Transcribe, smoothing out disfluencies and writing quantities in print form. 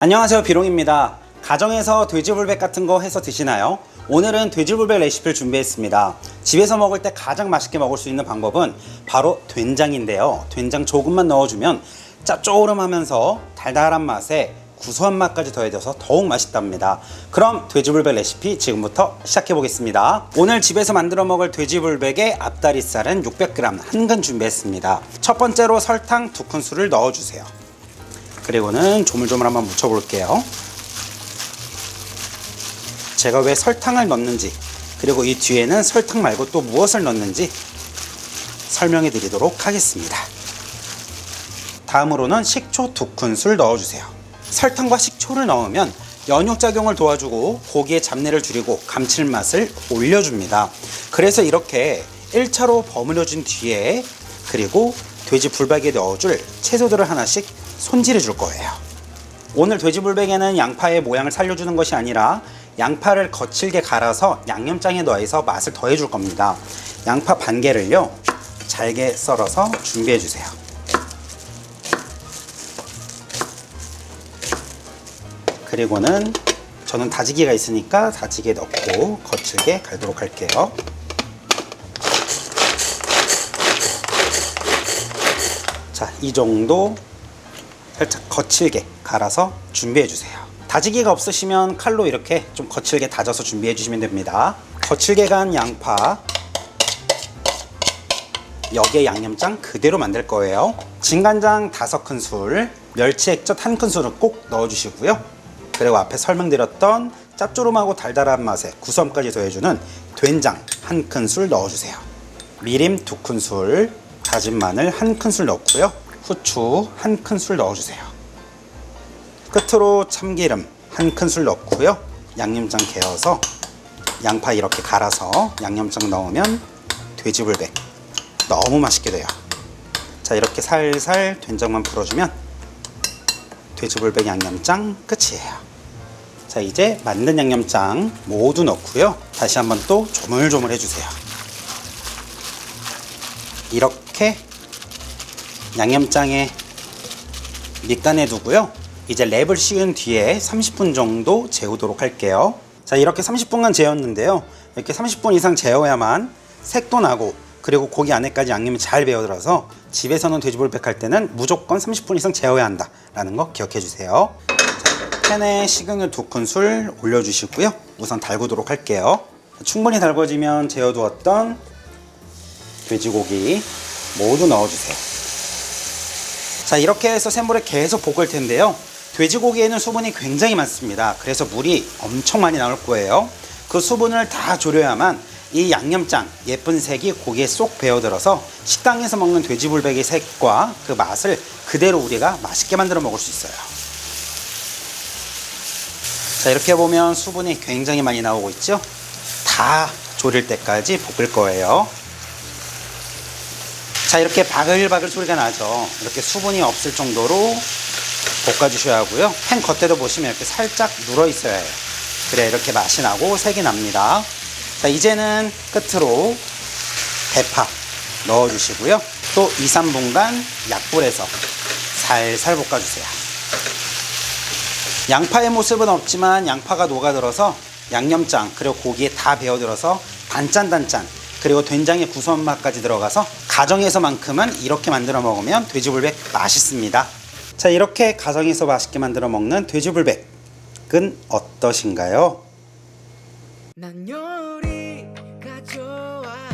안녕하세요, 비롱입니다. 가정에서 돼지불백 같은 거 해서 드시나요? 오늘은 돼지불백 레시피를 준비했습니다. 집에서 먹을 때 가장 맛있게 먹을 수 있는 방법은 바로 된장인데요. 된장 조금만 넣어주면 짭조름하면서 달달한 맛에 구수한 맛까지 더해져서 더욱 맛있답니다. 그럼 돼지불백 레시피 지금부터 시작해 보겠습니다. 오늘 집에서 만들어 먹을 돼지불백의 앞다리살은 600g 한 근 준비했습니다. 첫 번째로 설탕 2큰술을 넣어주세요. 그리고는 조물조물 한번 묻혀 볼게요. 제가 왜 설탕을 넣는지, 그리고 이 뒤에는 설탕 말고 또 무엇을 넣는지 설명해 드리도록 하겠습니다. 다음으로는 식초 2큰술 넣어주세요. 설탕과 식초를 넣으면 연육작용을 도와주고 고기의 잡내를 줄이고 감칠맛을 올려줍니다. 그래서 이렇게 1차로 버무려준 뒤에 그리고 돼지 불백에 넣어줄 채소들을 하나씩 손질해 줄 거예요. 오늘 돼지불백에는 양파의 모양을 살려주는 것이 아니라 양파를 거칠게 갈아서 양념장에 넣어서 맛을 더해 줄 겁니다. 양파 반 개를요 잘게 썰어서 준비해 주세요. 그리고는 저는 다지기가 있으니까 다지기에 넣고 거칠게 갈도록 할게요. 자, 이 정도 살짝 거칠게 갈아서 준비해 주세요. 다지기가 없으시면 칼로 이렇게 좀 거칠게 다져서 준비해 주시면 됩니다. 거칠게 간 양파, 여기에 양념장 그대로 만들 거예요. 진간장 5큰술, 멸치 액젓 1큰술은 꼭 넣어 주시고요. 그리고 앞에 설명드렸던 짭조름하고 달달한 맛에 구수함까지 더해주는 된장 1큰술 넣어 주세요. 미림 2큰술, 다진 마늘 1큰술 넣고요. 후추 1큰술 넣어주세요. 끝으로 참기름 1큰술 넣고요. 양념장 개어서 양파 이렇게 갈아서 양념장 넣으면 돼지불백 너무 맛있게 돼요. 자, 이렇게 살살 된장만 풀어주면 돼지불백 양념장 끝이에요. 자, 이제 만든 양념장 모두 넣고요. 다시 한번 또 조물조물 해주세요. 이렇게 양념장에 밑간에 두고요. 이제 랩을 씌운 뒤에 30분 정도 재우도록 할게요. 자, 이렇게 30분간 재웠는데요. 이렇게 30분 이상 재워야만 색도 나고 그리고 고기 안에까지 양념이 잘 배어들어서 집에서는 돼지불백 할 때는 무조건 30분 이상 재워야 한다 라는 거 기억해 주세요. 자, 팬에 식용유 2큰술 올려주시고요. 우선 달구도록 할게요. 충분히 달궈지면 재워두었던 돼지고기 모두 넣어주세요. 자, 이렇게 해서 센 불에 계속 볶을 텐데요. 돼지고기에는 수분이 굉장히 많습니다. 그래서 물이 엄청 많이 나올 거예요. 그 수분을 다 졸여야만 이 양념장 예쁜 색이 고기에 쏙 배어들어서 식당에서 먹는 돼지불백의 색과 그 맛을 그대로 우리가 맛있게 만들어 먹을 수 있어요. 자, 이렇게 보면 수분이 굉장히 많이 나오고 있죠. 다 졸일 때까지 볶을 거예요. 자, 이렇게 바글바글 소리가 나죠. 이렇게 수분이 없을 정도로 볶아주셔야 하고요. 팬 겉에도 보시면 이렇게 살짝 눌어 있어야 해요. 그래야 이렇게 맛이 나고 색이 납니다. 자, 이제는 끝으로 대파 넣어주시고요. 또 2, 3분간 약불에서 살살 볶아주세요. 양파의 모습은 없지만 양파가 녹아들어서 양념장 그리고 고기에 다 배어들어서 단짠단짠 그리고 된장의 구수한 맛까지 들어가서 가정에서만큼은 이렇게 만들어 먹으면 돼지불백 맛있습니다. 자, 이렇게 가정에서 맛있게 만들어 먹는 돼지불백은 어떠신가요? 난 요리가 좋아.